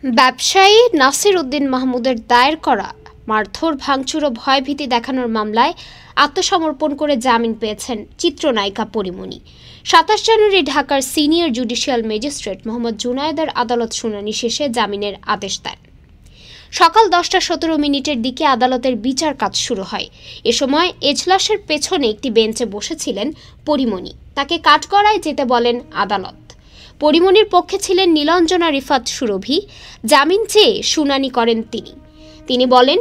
ব্যবসায়ী নাসির উদ্দিন মাহমুদের দায়ের করা মারধর, ভাঙচুর ও ভয়ভীতি দেখানোর মামলায় আত্মসমর্পণ করে জামিন পেয়েছেন চিত্রনায়িকা পরীমনি। ২৭ জানুয়ারি ঢাকার সিনিয়র জুডিশিয়াল ম্যাজিস্ট্রেট মোহাম্মদ জুনায়েদের আদালত শুনানি শেষে জামিনের আদেশ দেন। সকাল ১০টা ১৭ দিকে আদালতের বিচার কাজ শুরু হয়। এ সময় এজলাসের পেছনে একটি বেঞ্চে বসেছিলেন পরীমনি। তাকে কাঠগড়ায় যেতে বলেন আদালত। পরীমনির পক্ষে ছিলেন নীলাঞ্জনা রিফাত সুরভি। জামিন চেয়ে শুনানি করেন তিনি বলেন,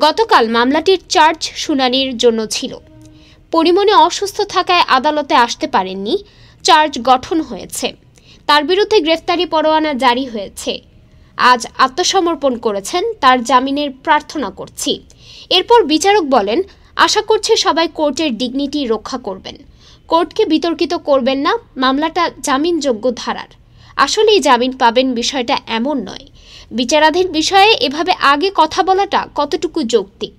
গতকাল মামলাটির চার্জ শুনানির জন্য ছিল। পরীমনি অসুস্থ থাকায় আদালতে আসতে পারেননি। চার্জ গঠন হয়েছে, তার বিরুদ্ধে গ্রেফতারি পরোয়ানা জারি হয়েছে। আজ আত্মসমর্পণ করেছেন, তার জামিনের প্রার্থনা করছি। এরপর বিচারক বলেন, আশা করছি সবাই কোর্টের ডিগনিটি রক্ষা করবেন, কোর্টকে বিতর্কিত করবেন না। মামলাটা জামিনযোগ্য ধারার, আসলেই জামিন পাবেন বিষয়টা এমন নয়। বিচারাধীন বিষয়ে এভাবে আগে কথা বলাটা কতটুকু যৌক্তিক?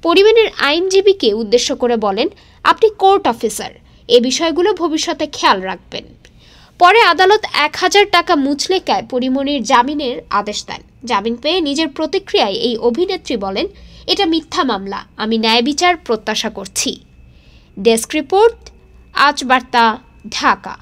পরিবারের আইনজীবীকে উদ্দেশ্য করে বলেন, আপনি কোর্ট অফিসার, এ বিষয়গুলো ভবিষ্যতে খেয়াল রাখবেন। পরে আদালত ১,০০০ টাকা মুচলেকায় পরীমনির জামিনের আদেশ দেন। জামিন পেয়ে নিজের প্রতিক্রিয়ায় এই অভিনেত্রী বলেন, এটা মিথ্যা মামলা, আমি ন্যায় বিচার প্রত্যাশা করছি। ডেস্ক রিপোর্ট, আজ বার্তা, ঢাকা।